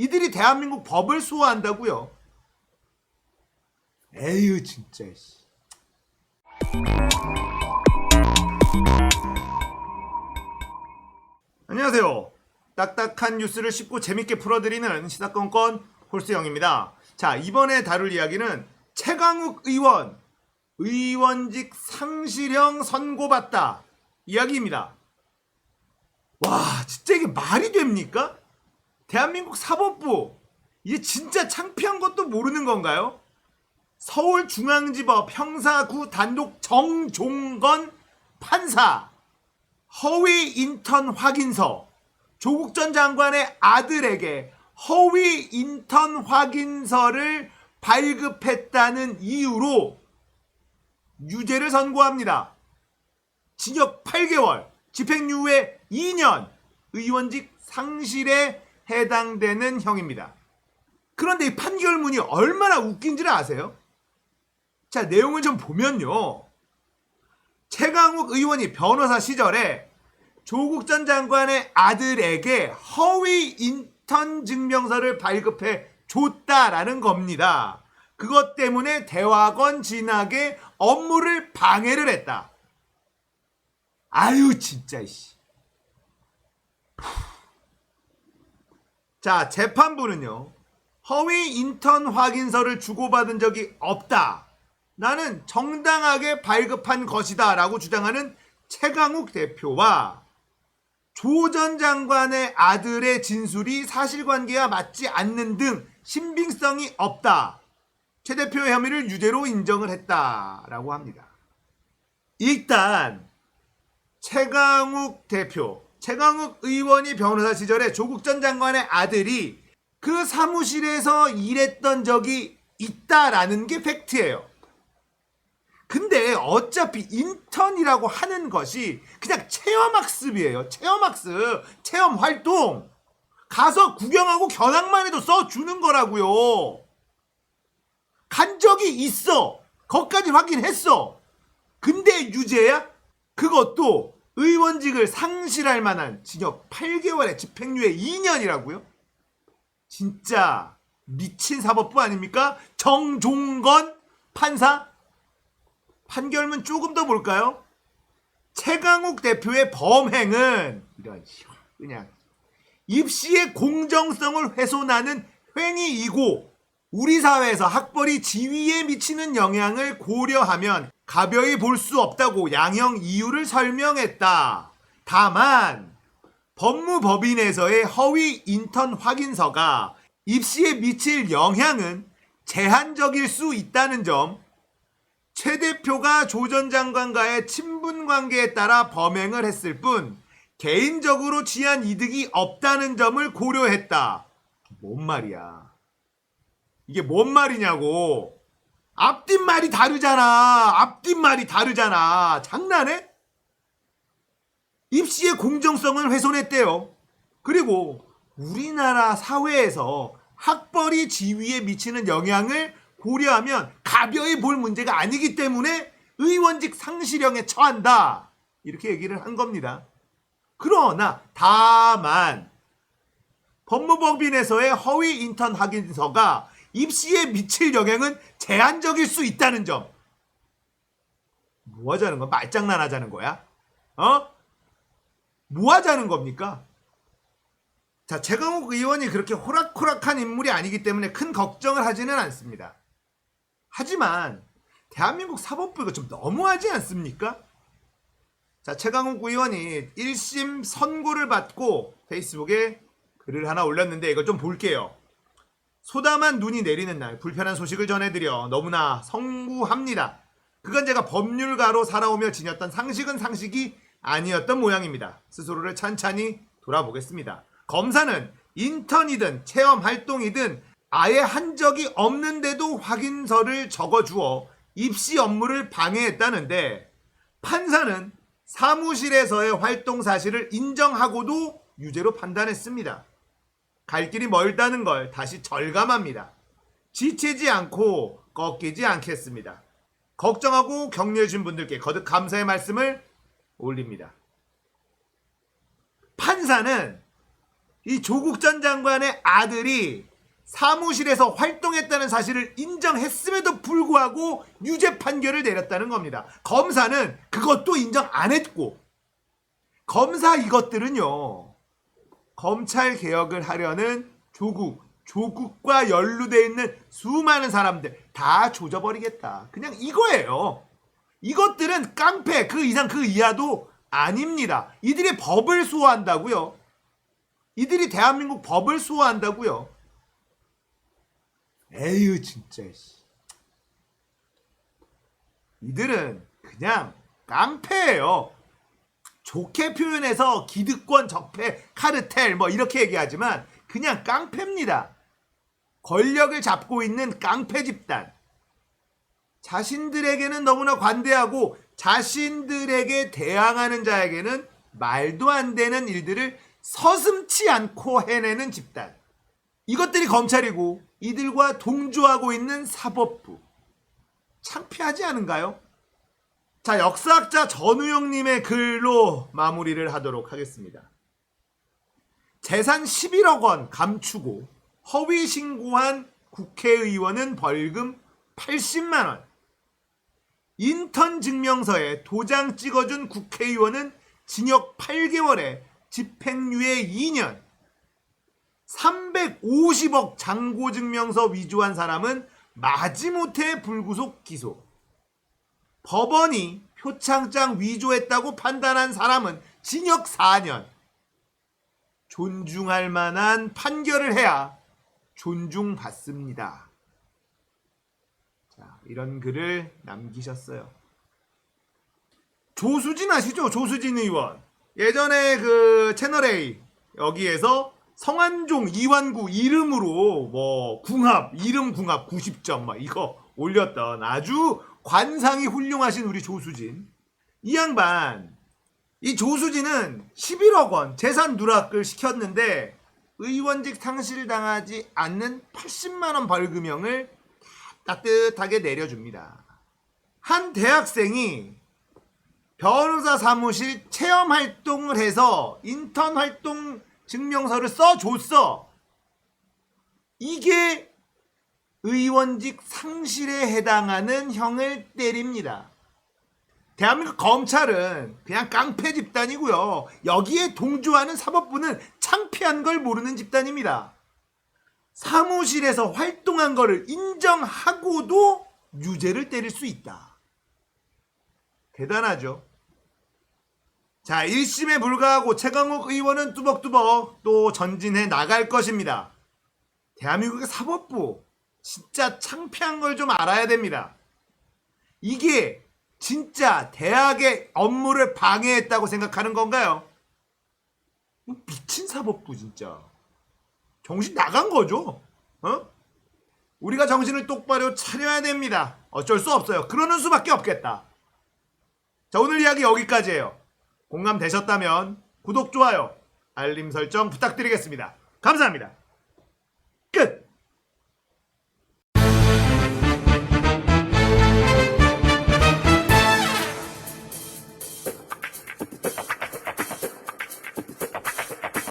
이들이 대한민국 법을 수호한다고요. 에휴 진짜. 안녕하세요. 딱딱한 뉴스를 쉽고 재밌게 풀어드리는 시사건건 홀수영입니다. 자, 이번에 다룰 이야기는 최강욱 의원 의원직 상실형 선고받다 이야기입니다. 와, 진짜 이게 말이 됩니까? 대한민국 사법부 이게 진짜 창피한 것도 모르는 건가요? 서울중앙지법 형사구 단독 정종건 판사 허위 인턴 확인서, 조국 전 장관의 아들에게 허위 인턴 확인서를 발급했다는 이유로 유죄를 선고합니다. 징역 8개월, 집행유예 2년, 의원직 상실에 해당되는 형입니다. 그런데 이 판결문이 얼마나 웃긴지를 아세요? 자, 내용을 좀 보면요. 최강욱 의원이 변호사 시절에 조국 전 장관의 아들에게 허위 인턴 증명서를 발급해 줬다라는 겁니다. 그것 때문에 대학원 진학에 업무를 방해를 했다. 아유 진짜 씨. 자, 재판부는요. 허위 인턴 확인서를 주고받은 적이 없다. 나는 정당하게 발급한 것이다 라고 주장하는 최강욱 대표와 조 전 장관의 아들의 진술이 사실관계와 맞지 않는 등 신빙성이 없다. 최 대표의 혐의를 유죄로 인정을 했다라고 합니다. 일단 최강욱 대표, 최강욱 의원이 변호사 시절에 조국 전 장관의 아들이 그 사무실에서 일했던 적이 있다라는 게 팩트예요. 근데 어차피 인턴이라고 하는 것이 그냥 체험학습이에요. 체험학습, 체험활동. 가서 구경하고 견학만 해도 써주는 거라고요. 간 적이 있어. 거기까지 확인했어. 근데 유죄야? 그것도 의원직을 상실할 만한 징역 8개월에 집행유예 2년이라고요? 진짜 미친 사법부 아닙니까? 정종건 판사? 판결문 조금 더 볼까요? 최강욱 대표의 범행은 이런 그냥 입시의 공정성을 훼손하는 행위이고 우리 사회에서 학벌이 지위에 미치는 영향을 고려하면 가벼이 볼 수 없다고 양형 이유를 설명했다. 다만 법무법인에서의 허위 인턴 확인서가 입시에 미칠 영향은 제한적일 수 있다는 점, 최 대표가 조 전 장관과의 친분 관계에 따라 범행을 했을 뿐 개인적으로 취한 이득이 없다는 점을 고려했다. 뭔 말이야? 이게 뭔 말이냐고. 앞뒷말이 다르잖아. 앞뒷말이 다르잖아. 장난해? 입시의 공정성을 훼손했대요. 그리고 우리나라 사회에서 학벌이 지위에 미치는 영향을 고려하면 가벼이 볼 문제가 아니기 때문에 의원직 상실형에 처한다. 이렇게 얘기를 한 겁니다. 그러나 다만 법무법인에서의 허위 인턴 확인서가 입시에 미칠 영향은 제한적일 수 있다는 점. 뭐 하자는 거야? 말장난 하자는 거야? 뭐 하자는 겁니까? 자, 최강욱 의원이 그렇게 호락호락한 인물이 아니기 때문에 큰 걱정을 하지는 않습니다. 하지만 대한민국 사법부 이거 좀 너무하지 않습니까? 자, 최강욱 의원이 1심 선고를 받고 페이스북에 글을 하나 올렸는데 이거 좀 볼게요. 소담한 눈이 내리는 날 불편한 소식을 전해드려 너무나 성구합니다. 그건 제가 법률가로 살아오며 지녔던 상식은 상식이 아니었던 모양입니다. 스스로를 찬찬히 돌아보겠습니다. 검사는 인턴이든 체험활동이든 아예 한 적이 없는데도 확인서를 적어주어 입시 업무를 방해했다는데 판사는 사무실에서의 활동 사실을 인정하고도 유죄로 판단했습니다. 갈 길이 멀다는 걸 다시 절감합니다. 지치지 않고 꺾이지 않겠습니다. 걱정하고 격려해준 분들께 거듭 감사의 말씀을 올립니다. 판사는 이 조국 전 장관의 아들이 사무실에서 활동했다는 사실을 인정했음에도 불구하고 유죄 판결을 내렸다는 겁니다. 검사는 그것도 인정 안 했고, 검사 이것들은요, 검찰 개혁을 하려는 조국과 연루되어 있는 수많은 사람들 다 조져버리겠다. 그냥 이거예요. 이것들은 깡패, 그 이상 그 이하도 아닙니다. 이들이 법을 수호한다고요. 이들이 대한민국 법을 수호한다고요. 에휴 진짜. 이들은 그냥 깡패예요. 좋게 표현해서 기득권, 적폐, 카르텔 뭐 이렇게 얘기하지만 그냥 깡패입니다. 권력을 잡고 있는 깡패 집단. 자신들에게는 너무나 관대하고 자신들에게 대항하는 자에게는 말도 안 되는 일들을 서슴지 않고 해내는 집단. 이것들이 검찰이고 이들과 동조하고 있는 사법부. 창피하지 않은가요? 자, 역사학자 전우영님의 글로 마무리를 하도록 하겠습니다. 재산 11억 원 감추고 허위 신고한 국회의원은 벌금 80만 원. 인턴 증명서에 도장 찍어준 국회의원은 징역 8개월에 집행유예 2년. 350억 장고증명서 위조한 사람은 마지못해 불구속 기소. 법원이 표창장 위조했다고 판단한 사람은 징역 4년. 존중할 만한 판결을 해야 존중받습니다. 자, 이런 글을 남기셨어요. 조수진 아시죠? 조수진 의원. 예전에 그 채널A 여기에서 성완종, 이완구 이름으로 뭐 이름 궁합 90점 막 이거 올렸던 아주 관상이 훌륭하신 우리 조수진. 이 양반, 이 조수진은 11억 원 재산 누락을 시켰는데 의원직 상실당하지 않는 80만 원 벌금형을 따뜻하게 내려줍니다. 한 대학생이 변호사 사무실 체험 활동을 해서 인턴 활동 증명서를 써줬어. 이게 의원직 상실에 해당하는 형을 때립니다. 대한민국 검찰은 그냥 깡패 집단이고요. 여기에 동조하는 사법부는 창피한 걸 모르는 집단입니다. 사무실에서 활동한 거를 인정하고도 유죄를 때릴 수 있다. 대단하죠. 자, 1심에 불과하고 최강욱 의원은 뚜벅뚜벅 또 전진해 나갈 것입니다. 대한민국의 사법부 진짜 창피한 걸 좀 알아야 됩니다. 이게 진짜 대학의 업무를 방해했다고 생각하는 건가요? 미친 사법부 진짜. 정신 나간 거죠. 우리가 정신을 똑바로 차려야 됩니다. 어쩔 수 없어요. 그러는 수밖에 없겠다. 자, 오늘 이야기 여기까지예요. 공감되셨다면 구독, 좋아요, 알림 설정 부탁드리겠습니다. 감사합니다.